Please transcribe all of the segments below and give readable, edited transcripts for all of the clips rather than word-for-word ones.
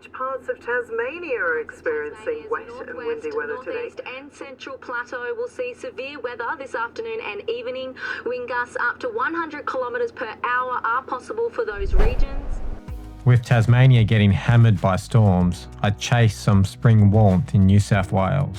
Large parts of Tasmania are experiencing wet and windy weather today. Northeast and Central Plateau will see severe weather this afternoon and evening. Wind gusts up to 100 kilometres per hour are possible for those regions. With Tasmania getting hammered by storms, I chased some spring warmth in New South Wales.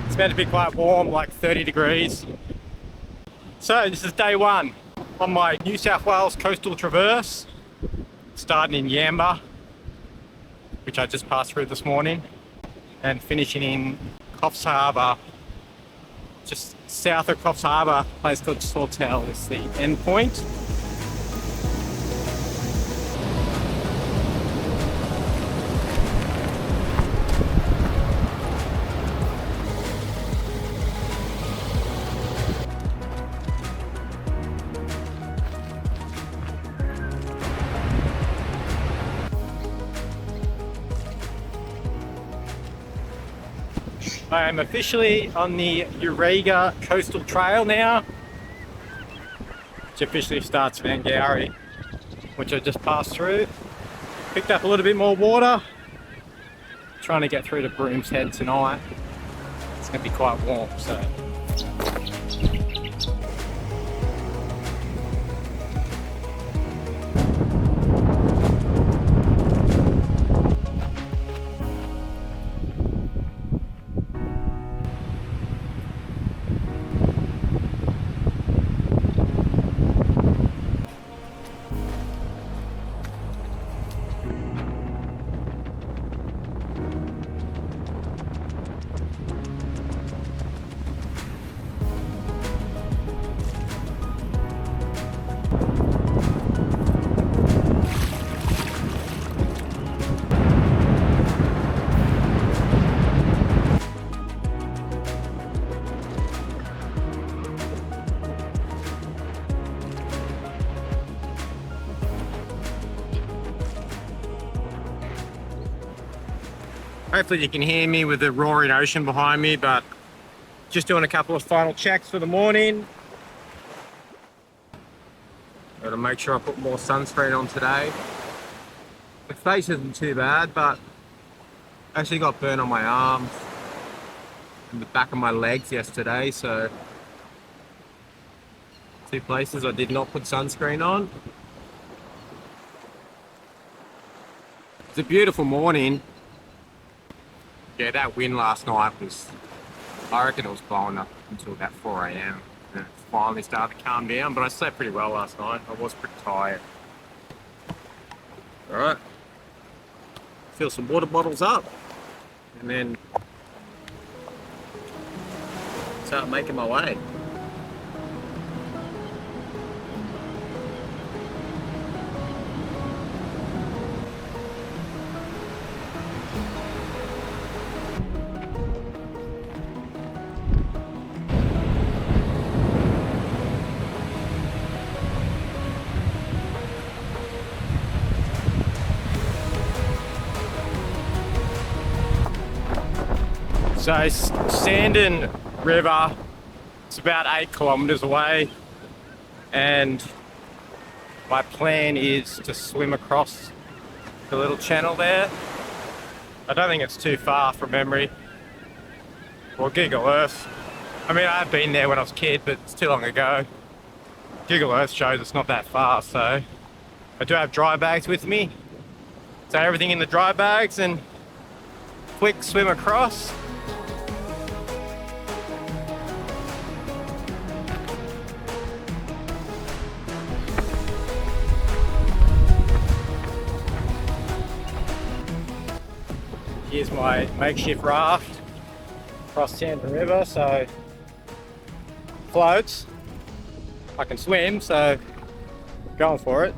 It's meant to be quite warm, like 30 degrees. So this is day one on my New South Wales coastal traverse, starting in Yamba, which I just passed through this morning, and finishing in Coffs Harbour, just south of Coffs Harbour, a place called Sawtell is the end point. I am officially on the Yuraygir Coastal Trail now, which officially starts in Gowrie, which I just passed through. Picked up a little bit more water, trying to get through to Broom's Head tonight. It's going to be quite warm, so. Hopefully you can hear me with the roaring ocean behind me, but just doing a couple of final checks for the morning. Got to make sure I put more sunscreen on today. The face isn't too bad, but I actually got burn on my arms and the back of my legs yesterday, so two places I did not put sunscreen on. It's a beautiful morning. Yeah, that wind last night was, I reckon it was blowing up until about 4 AM. And it finally started to calm down, but I slept pretty well last night. I was pretty tired. Alright. Fill some water bottles up, and then start making my way. So Sandon River, it's about 8 kilometers away, and my plan is to swim across the little channel there. I don't think it's too far from memory, or Google Earth. I mean, I've been there when I was a kid, but it's too long ago. Google Earth shows it's not that far, so I do have dry bags with me. So everything in the dry bags and quick swim across. Here's my makeshift raft across Sandon River, so floats. I can swim, so going for it.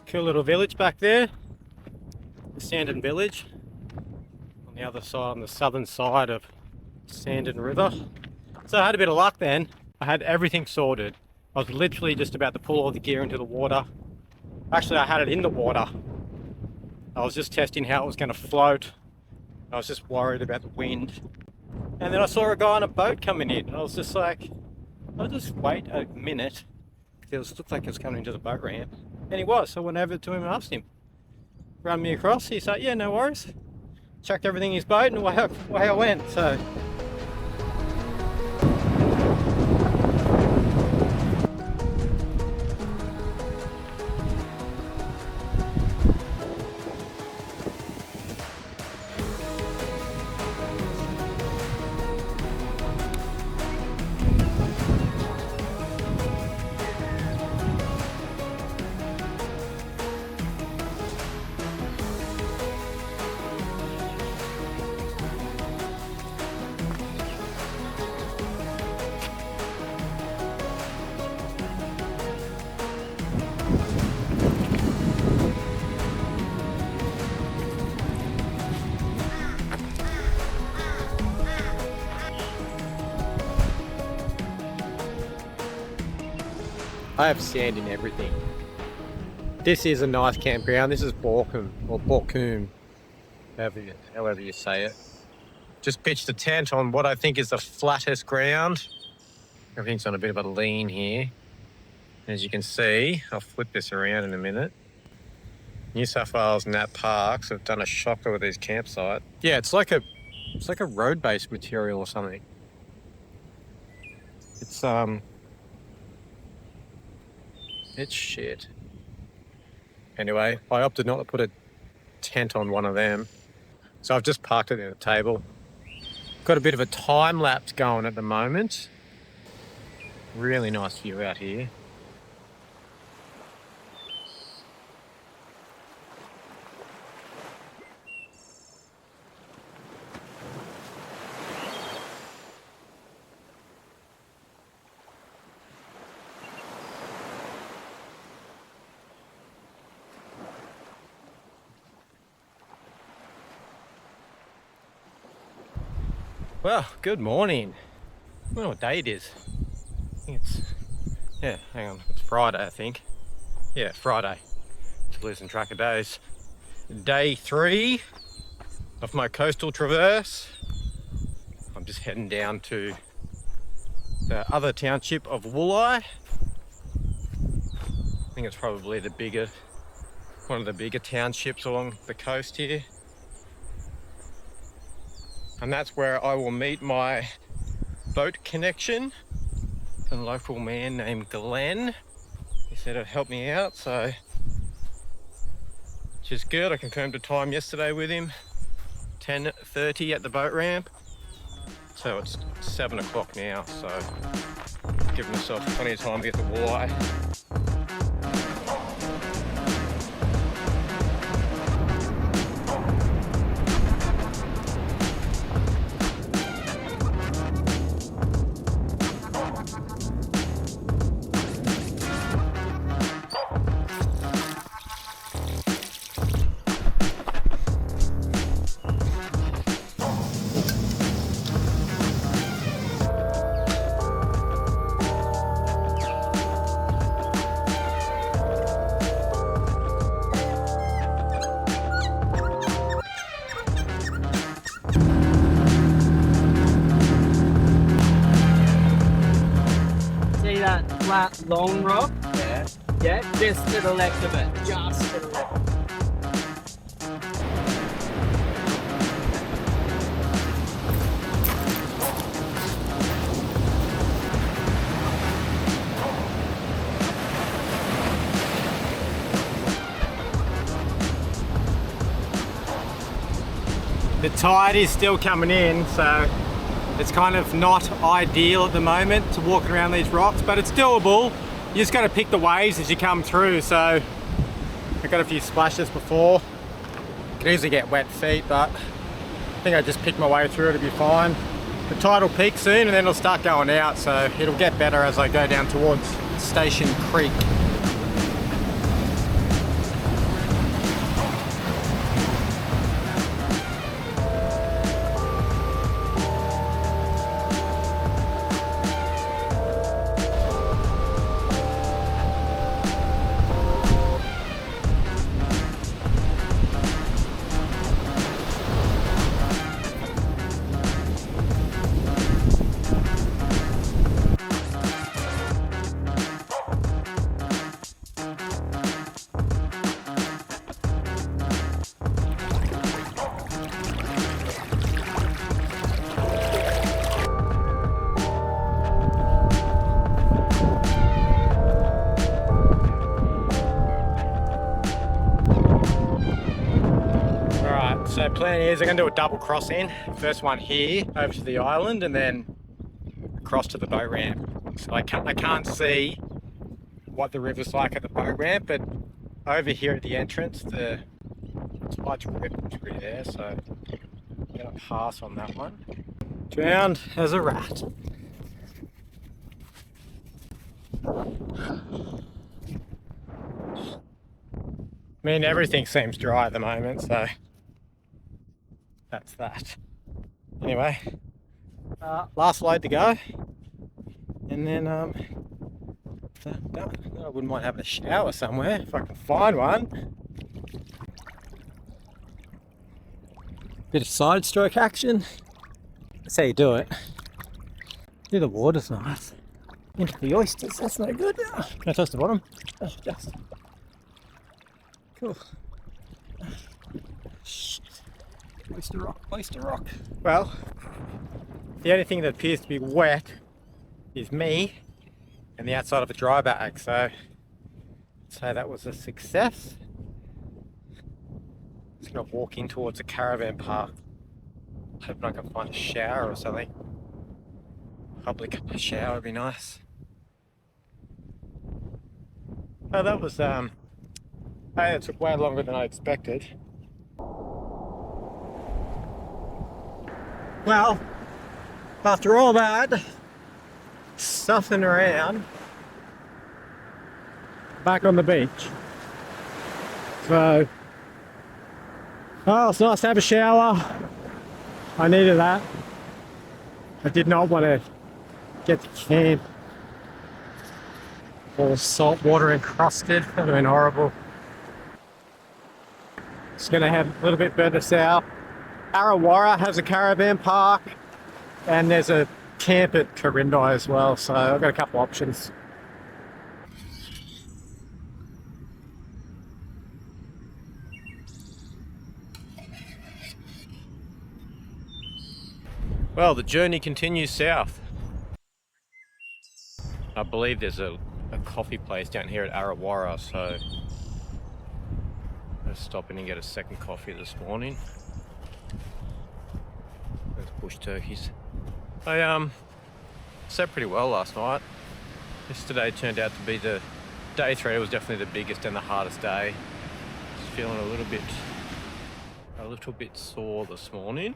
Cool little village back there. Sandon village on the other side, on the southern side of Sandon River. So I had a bit of luck then. I had everything sorted. I was literally just about to pull all the gear into the water. Actually, I had it in the water. I was just testing how it was going to float. I was just worried about the wind. And then I saw a guy on a boat coming in. And I was just like, I'll just wait a minute. It looked like he was coming into the boat ramp. And he was, so I went over to him and asked him. Ran me across, he's like, yeah, no worries. Chucked everything in his boat and away I went, so. I have sand in everything. This is a nice campground. This is Borkum, or Borkum, however you say it. Just pitched a tent on what I think is the flattest ground. Everything's on a bit of a lean here. As you can see, I'll flip this around in a minute. New South Wales Nat Parks have done a shocker with these campsites. Yeah, it's like a road-based material or something. It's shit. Anyway, I opted not to put a tent on one of them. So I've just parked it in a table. Got a bit of a time lapse going at the moment. Really nice view out here. Well, good morning. I don't know what day it is. I think hang on, it's Friday, I think. Yeah, Friday. Just losing track of days. Day 3 of my coastal traverse. I'm just heading down to the other township of Wooli. I think it's probably one of the bigger townships along the coast here. And that's where I will meet my boat connection, a local man named Glenn. He said it'd help me out, so which is good. I confirmed a time yesterday with him, 10:30 at the boat ramp. So it's 7 o'clock now, so giving myself plenty of time to get to Wooli. That flat long rock? Yeah. Yeah, just to the left of it. Just to the left. The tide is still coming in, so it's kind of not ideal at the moment to walk around these rocks, but it's doable. You just got to pick the waves as you come through. So I got a few splashes before. Could easily get wet feet, but I think I just picked my way through, it'll be fine. The tide will peak soon and then it'll start going out, so it'll get better as I go down towards Station Creek. plan is I'm going to do a double crossing. First one here over to the island and then across to the boat ramp. So I can't see what the river's like at the boat ramp, but over here at the entrance the tide's really there, so I'm going to pass on that one. Drowned as a rat. I mean, everything seems dry at the moment, so that's that. Anyway, last load to go, and then I wouldn't mind having a shower somewhere if I can find one. Bit of side stroke action. That's how you do it. The water's nice. Into the oysters, that's no good. Can I touch the bottom? Oh, just. Cool. Shit. Oyster rock, oyster rock. Well, the only thing that appears to be wet is me and the outside of a dry bag, so I'd say that was a success. Just gonna walk in towards a caravan park. Hoping I can find a shower or something. Public shower would be nice. Oh, that was hey, it took way longer than I expected. Well, after all that stuffing around, back on the beach. So, oh, it's nice to have a shower. I needed that. I did not want to get to camp all salt water encrusted. That would have been horrible. Just going to head a little bit further south. Arrawarra has a caravan park, and there's a camp at Corindi as well, so I've got a couple options. Well, the journey continues south. I believe there's a coffee place down here at Arrawarra, so I'm stopping and get a second coffee this morning. There's bush turkeys. I slept pretty well last night. Yesterday turned out to be day 3 was definitely the biggest and the hardest day. Just feeling a little bit sore this morning,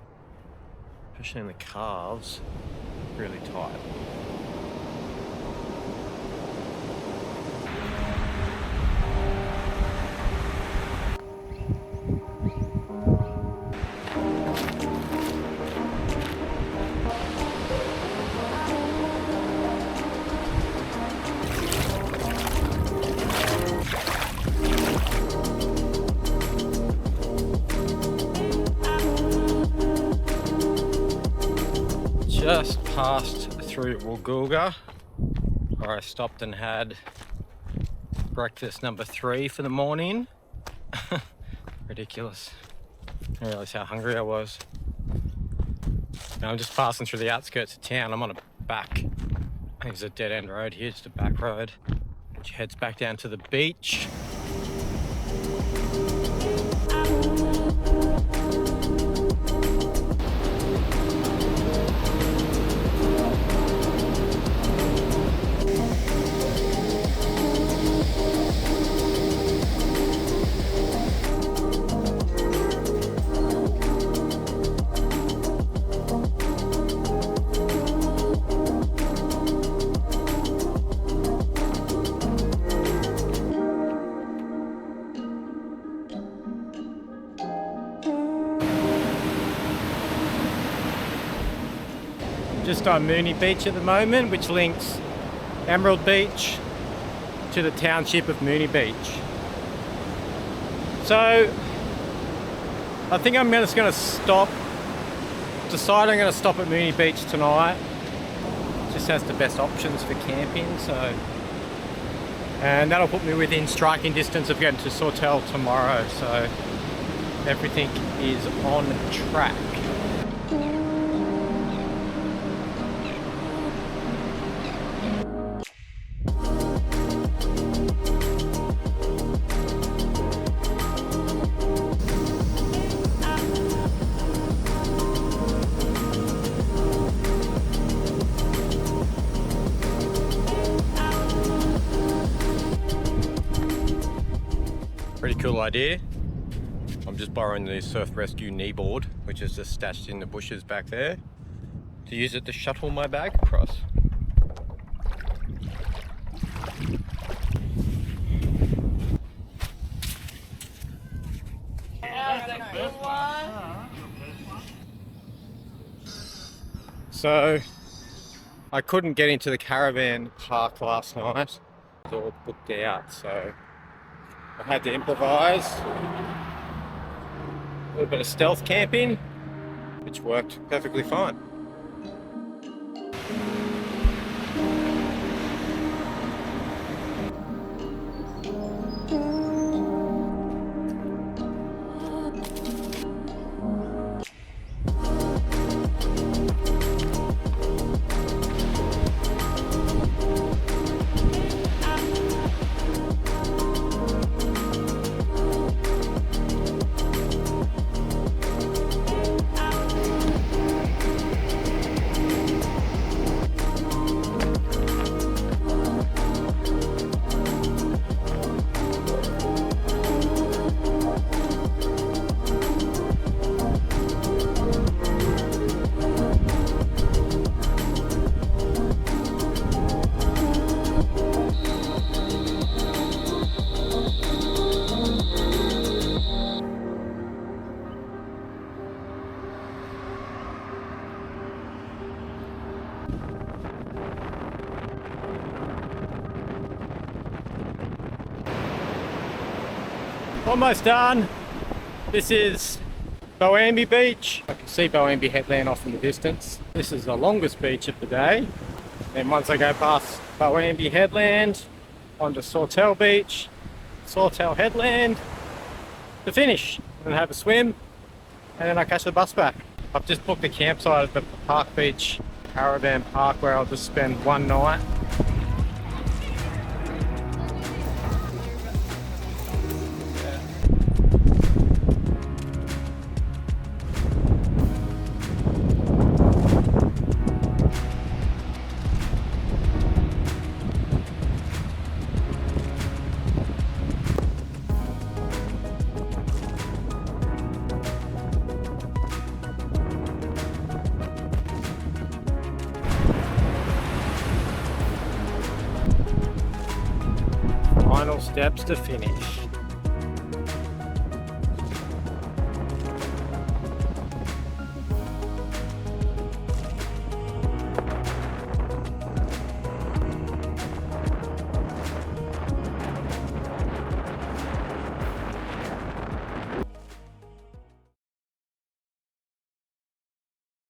especially in the calves. Really tight. Just passed through Woolgoolga, where I stopped and had breakfast number 3 for the morning. Ridiculous. I didn't realise how hungry I was. Now I'm just passing through the outskirts of town. I'm on a back, I think it's a dead end road here, just a back road, which heads back down to the beach. Just on Mooney Beach at the moment, which links Emerald Beach to the township of Mooney Beach. So I think I'm just going to stop, decide I'm going to stop at Mooney Beach tonight. It just has the best options for camping, so, and that'll put me within striking distance of getting to Sawtell tomorrow, so everything is on track. cool idea. I'm just borrowing the Surf Rescue kneeboard, which is just stashed in the bushes back there, to use it to shuttle my bag across. So I couldn't get into the caravan park last night. It's all booked out, so I had to improvise. A little bit of stealth camping, which worked perfectly fine. Almost done. This is Boambi Beach. I can see Boambi Headland off in the distance. This is the longest beach of the day. Then once I go past Boambi Headland, onto Sawtell Beach, Sawtell Headland, to finish and have a swim, and then I catch the bus back. I've just booked a campsite at the Park Beach Caravan Park where I'll just spend one night. Final steps to finish.